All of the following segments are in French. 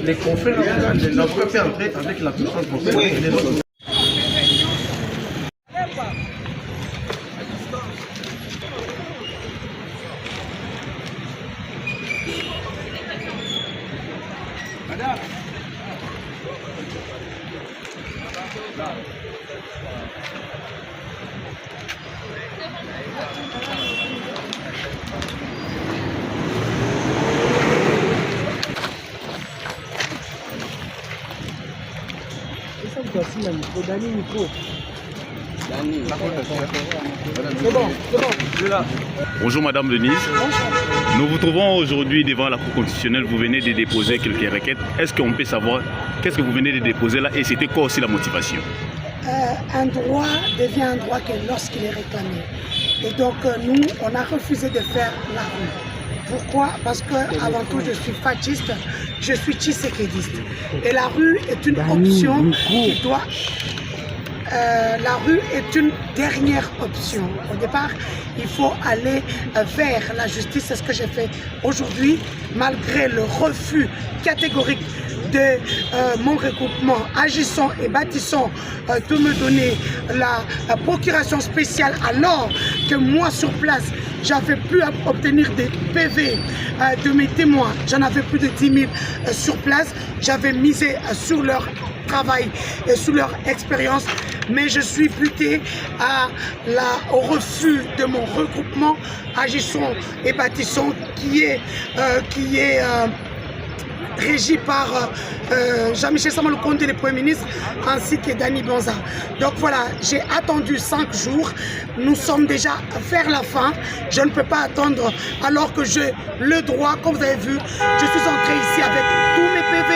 Les confrères, l'avocat fait entrer avec la puissance pour faire les autres. Bonjour Madame Denise. Nous vous trouvons aujourd'hui devant la Cour constitutionnelle. Vous venez de déposer quelques requêtes. Est-ce qu'on peut savoir qu'est-ce que vous venez de déposer là et c'était quoi aussi la motivation? Un droit devient un droit que lorsqu'il est réclamé. Et donc nous, on a refusé de faire la rue. Pourquoi? Parce que avant tout, je suis fasciste, je suis tshisekédiste. Et la rue est une option qui doit... la rue est une dernière option. Au départ, il faut aller vers la justice. C'est ce que j'ai fait aujourd'hui, malgré le refus catégorique de mon regroupement, agissant et bâtissant de me donner la procuration spéciale, alors que moi sur place, j'avais pu obtenir des PV de mes témoins. J'en avais plus de 10 000 sur place. J'avais misé sur leur travail et sur leur expérience, mais je suis buté au refus de mon regroupement, agissons et bâtissons, qui est régi par Jean-Michel Sama Lukonde, le Premier ministre, ainsi que Dani Banza. Donc voilà, j'ai attendu 5 jours. Nous sommes déjà vers la fin. Je ne peux pas attendre alors que j'ai le droit. Comme vous avez vu, je suis entré ici avec tous mes PV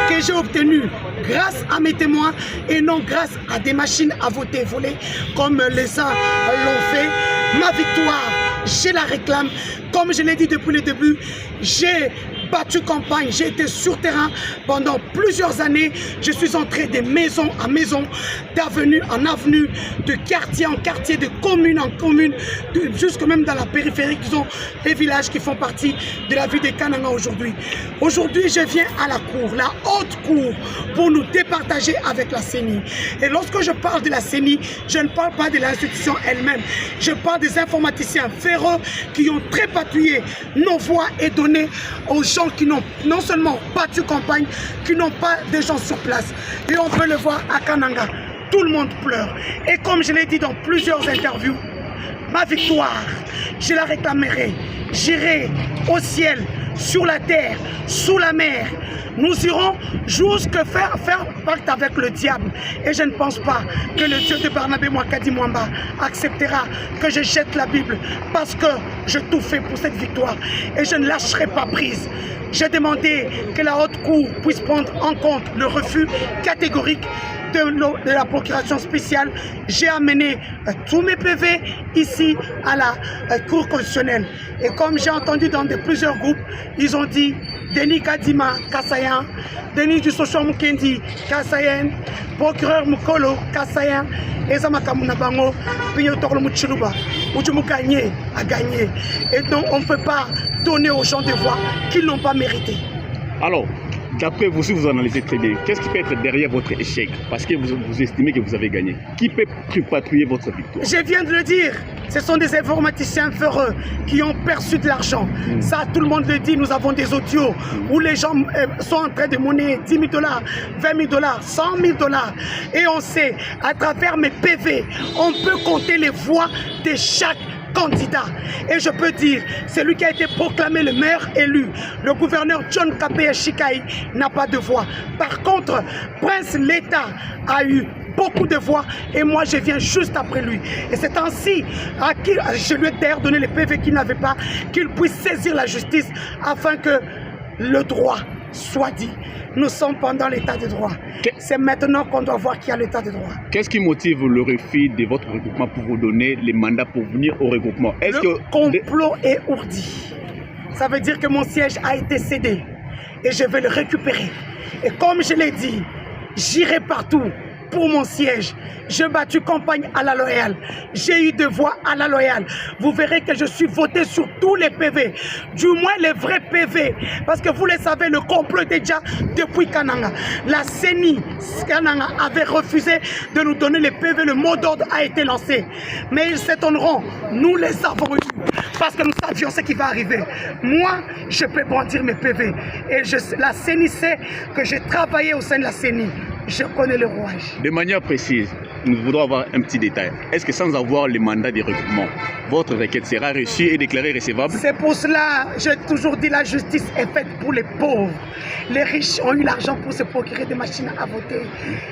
que j'ai obtenus grâce à mes témoins et non grâce à des machines à voter volées comme les uns l'ont fait. Ma victoire, je la réclame. Comme je l'ai dit depuis le début, j'ai battu campagne, j'ai été sur terrain pendant plusieurs années. Je suis entré de maison en maison, d'avenue en avenue, de quartier en quartier, de commune en commune, jusque même dans la périphérie, qui sont les villages qui font partie de la ville de Kananga aujourd'hui. Aujourd'hui, je viens à la cour, la haute cour, pour nous départager avec la CENI. Et lorsque je parle de la CENI, je ne parle pas de l'institution elle-même. Je parle des informaticiens féroces qui ont trépatouillé nos voix et donné aux gens qui n'ont non seulement battu campagne, qui n'ont pas de gens sur place. Et on peut le voir à Kananga, tout le monde pleure. Et comme je l'ai dit dans plusieurs interviews, ma victoire, je la réclamerai. J'irai au ciel, sur la terre, sous la mer. Nous irons jusqu'à faire pacte avec le diable. Et je ne pense pas que le Dieu de Barnabé Mwakadi Mwamba acceptera que je jette la Bible, parce que je tout fais pour cette victoire et je ne lâcherai pas prise. J'ai demandé que la haute cour puisse prendre en compte le refus catégorique de la procuration spéciale. J'ai amené tous mes PV ici à la cour constitutionnelle. Et comme j'ai entendu dans plusieurs groupes, ils ont dit Denis Kadima Kassayan, Denis Dussochon Mukendi Kassayan, procureur Mukolo Kassayan, et Zamakamouna Bango, Pignotor Muchiluba, Utumukanye a gagné. Et donc on ne peut pas donner aux gens des voix qu'ils n'ont pas méritées. Alors, d'après vous, si vous analysez très bien, qu'est-ce qui peut être derrière votre échec? Parce que vous estimez que vous avez gagné. Qui peut patrouiller votre victoire? Je viens de le dire, ce sont des informaticiens feureux qui ont perçu de l'argent. Ça, tout le monde le dit, nous avons des audios où les gens sont en train de monnayer 10 000 $, 20 000 $, 100 000 $. Et on sait, à travers mes PV, on peut compter les voix de chaque candidat. Et je peux dire, celui qui a été proclamé le maire élu, le gouverneur John Kapé Shikai, n'a pas de voix. Par contre, Prince Leta a eu beaucoup de voix et moi je viens juste après lui. Et c'est ainsi à qui je lui ai d'ailleurs donné les PV qu'il n'avait pas, qu'il puisse saisir la justice afin que le droit soit dit. Nous sommes pendant l'état de droit. C'est maintenant qu'on doit voir qu'il y a l'état de droit. Qu'est-ce qui motive le refus de votre regroupement pour vous donner les mandats pour venir au regroupement? Le complot est ourdi. ça veut dire que mon siège a été cédé et je vais le récupérer. Et comme je l'ai dit, j'irai partout pour mon siège. J'ai battu campagne à la loyale. J'ai eu des voix à la loyale. Vous verrez que je suis voté sur tous les PV. Du moins les vrais PV. Parce que vous le savez, le complot était déjà depuis Kananga. La CENI Kananga avait refusé de nous donner les PV. Le mot d'ordre a été lancé. Mais ils s'étonneront. Nous les avons eus. Parce que nous savions ce qui va arriver. Moi, je peux brandir mes PV. Et la CENI sait que j'ai travaillé au sein de la CENI. Je connais le rouage. De manière précise, nous voudrons avoir un petit détail. Est-ce que sans avoir le mandat de recrutement, votre requête sera reçue et déclarée recevable? C'est pour cela, j'ai toujours dit, la justice est faite pour les pauvres. Les riches ont eu l'argent pour se procurer des machines à voter.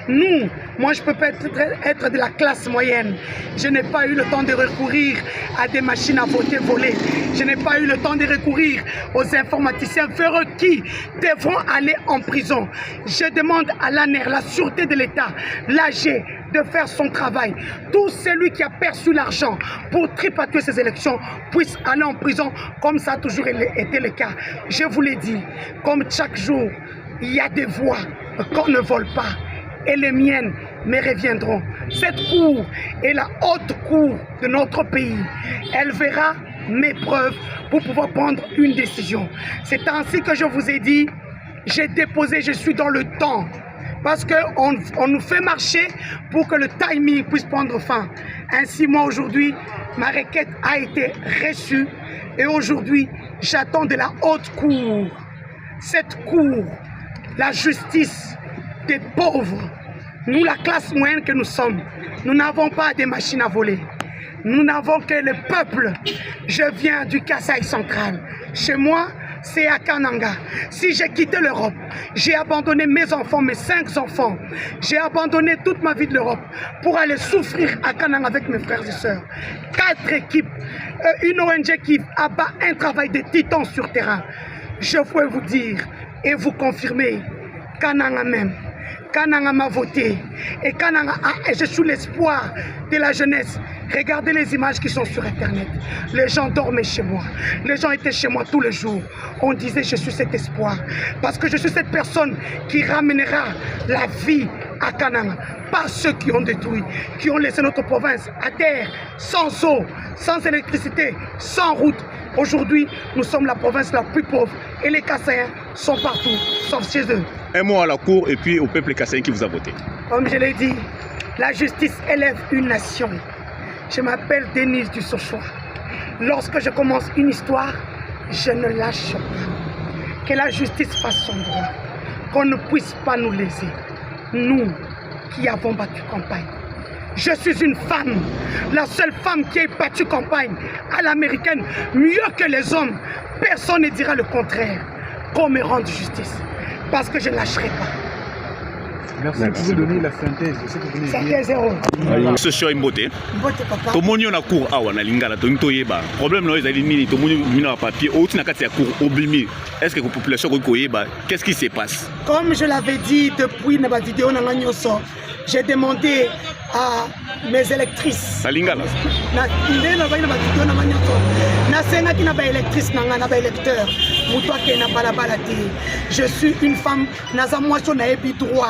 Nous, moi je peux pas être de la classe moyenne. Je n'ai pas eu le temps de recourir à des machines à voter volées. Je n'ai pas eu le temps de recourir aux informaticiens véreux qui devront aller en prison. Je demande à l'ANER, la sûreté de l'État, l'AG, de faire son travail. Tout celui qui a perçu l'argent pour tripatuer ces élections puisse aller en prison, comme ça a toujours été le cas. Je vous l'ai dit, comme chaque jour, il y a des voix qu'on ne vole pas. Et les miennes me reviendront. Cette cour est la haute cour de notre pays. Elle verra mes preuves pour pouvoir prendre une décision. C'est ainsi que je vous ai dit, j'ai déposé, je suis dans le temps. Parce qu'on nous fait marcher pour que le timing puisse prendre fin. Ainsi, moi, aujourd'hui, ma requête a été reçue. Et aujourd'hui, j'attends de la haute cour. Cette cour, la justice des pauvres. Nous, la classe moyenne que nous sommes, nous n'avons pas des machines à voler. Nous n'avons que le peuple. Je viens du Kasaï central. Chez moi, c'est à Kananga. Si j'ai quitté l'Europe, j'ai abandonné mes enfants, mes 5 enfants. J'ai abandonné toute ma vie de l'Europe pour aller souffrir à Kananga avec mes frères et sœurs. 4 équipes, une ONG qui abat un travail de titan sur terrain. Je peux vous dire et vous confirmer, Kananga même. Kananga m'a voté et Kananga je suis l'espoir de la jeunesse. Regardez les images qui sont sur internet. Les gens dormaient chez moi. Les gens étaient chez moi tous les jours. On disait je suis cet espoir. Parce que je suis cette personne qui ramènera la vie à Kananga. Pas ceux qui ont détruit, qui ont laissé notre province à terre, sans eau, sans électricité, sans route. Aujourd'hui, nous sommes la province la plus pauvre et les Kassaïens sont partout, sauf chez eux. Un mot à la cour et puis au peuple kassaïen qui vous a voté. Comme je l'ai dit, la justice élève une nation. Je m'appelle Denise du Sochoa. Lorsque je commence une histoire, je ne lâche pas. Que la justice fasse son droit. Qu'on ne puisse pas nous léser. Nous qui avons battu campagne. Je suis une femme, la seule femme qui ait battu campagne à l'américaine, mieux que les hommes. Personne ne dira le contraire. Qu'on me rende justice. Parce que je ne lâcherai pas. Merci pour vous donner la synthèse de ce que vous venez de dire. Synthèse. Ce show est beauté. Beauté, papa. Tout le monde a cours à la lingala, tout le monde problème là, tout le monde a papier. Au-dessus de la cour oblimi. Est-ce que la population a qu'est-ce qui se passe? Comme je l'avais dit depuis ma vidéo, j'ai demandé à mes électrices. La lingala. Je suis une femme, droit,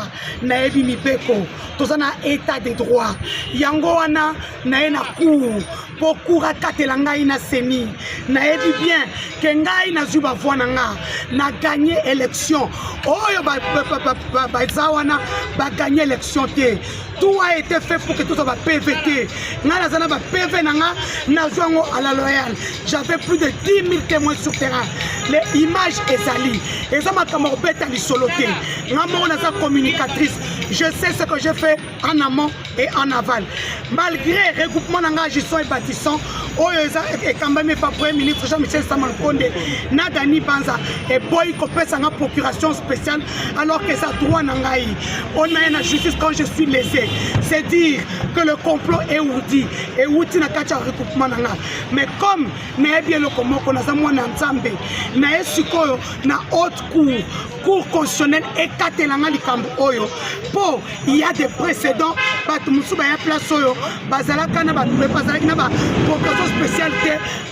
état de droit. Yangoana na cour, pour cour katelanga na seni. Naebi bien que ngai na zuba voananga na gagné élection. Oh ba gagné élection. Tout a été fait pour que tout ça va PVT. Nana PV nanga na joango à la loyale. J'avais plus de 10 000 témoins sur terrain. Les images ezali. Et ça m'a kamobeta li soloté. Ngamo na sa communicatrice. Je sais ce que j'ai fait en amont et en aval. Malgré le regroupement d'engagissants et bâtissants, et quand même pas Premier ministre Jean-Michel Samalukonde, Nadani Banza et Boy Kopé sans procuration spéciale, alors que ça doit n'engager. On a une justice quand je suis lésé. C'est dire que le complot est outi et outi n'a qu'à regroupement d'engagement. Mais comme n'a bien le komoko n'a jamais n'ensemble, n'a suko na haute cour constitutionnelle et katelanga likambo oyo. Il y a des précédents,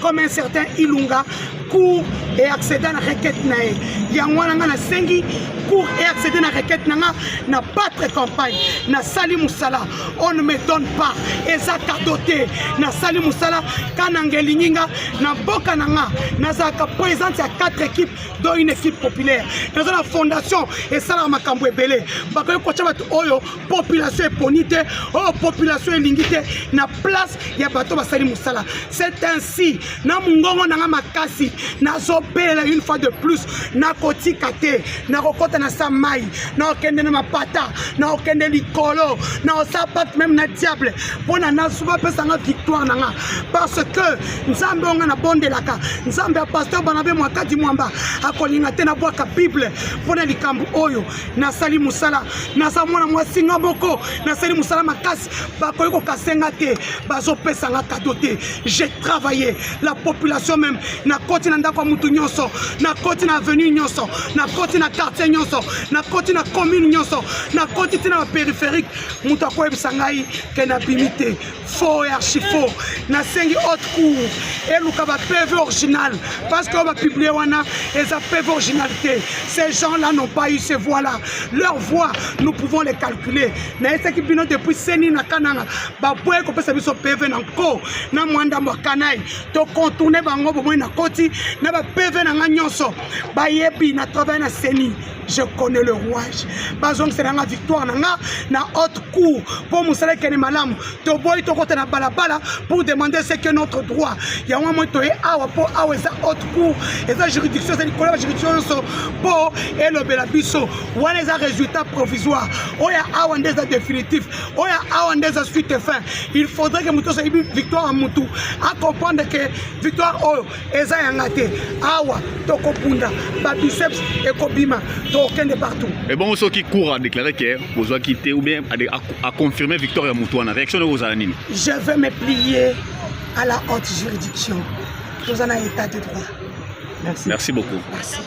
comme un certain Ilunga, cour et accéder à la requête nae. Yangwana na sengi cour et accéder à la requête nanga na battre campagne na sali musala. On ne me donne pas eza kadoté na sali musala kanangeli ninga na boka nanga na zaka présente à 4 équipes dont une équipe populaire. Dans la fondation et ça la makambo ebele. Bakoyo kocha batu oyo population eponite oh population elingite na place ya bato basali musala. C'est ainsi na mungongo nanga makasi na zopela une fois de plus na kotika te na kokota na samai na okende na mapata na okende likolo na osapat même na diable pona na suba pesa nga victoire nanga parce que nzambe onga na bondelaka nzambe ya pasteur banabe mwakati mwamba akolinga te na bwaka bible pona likambu oyo na sali musala na sa mwana mwasinga moko na sali musala makasi bakoyi kokasenga te bazopesa nga kado te. J'ai travaillé la population même na koti na ndako mutu nyonso na koti na avenue nyonso na koti na quartier nyonso na koti na commune nyonso na koti tina périphérique mutu akoyebisa ngai ke na bimite faux et archi faux na sengi haute cour eluka ba PV original parce que on va publier wana et ça PV originalité. Ces gens-là n'ont pas eu ces voix-là. Leurs voix, nous pouvons les calculer. Na ese ki bino depuis seni na kananga ba boye ko pesa biso PV na ko na mwanda mwakanai to contourner bango bo na koti na ba PV na nyonso ba yebi na travail na seni. Je connais le rouage. Bazong c'est la victoire na haute cour pour mousala kene malamu to boy to kota na balabala pour demander ce que notre droit. Il y a un moment to awa pour awa za haute cour et sa juridiction c'est la juridiction so pour et le belabiso wana za résultat provisoire oya awa ndeza définitif oya awa ndeza suite fin. Il faudrait que muto sa victoire à mutu à comprendre que victoire oyo eza yangate awa to kopunda ba biceps et kobima partout. Et bon, ceux qui courent à déclarer que vous avez quitté ou bien à confirmer Victor Yamoutouan en réaction de vos animes. Je vais me plier à la haute juridiction. Nous en avons état de droit. Merci. Merci beaucoup. Merci.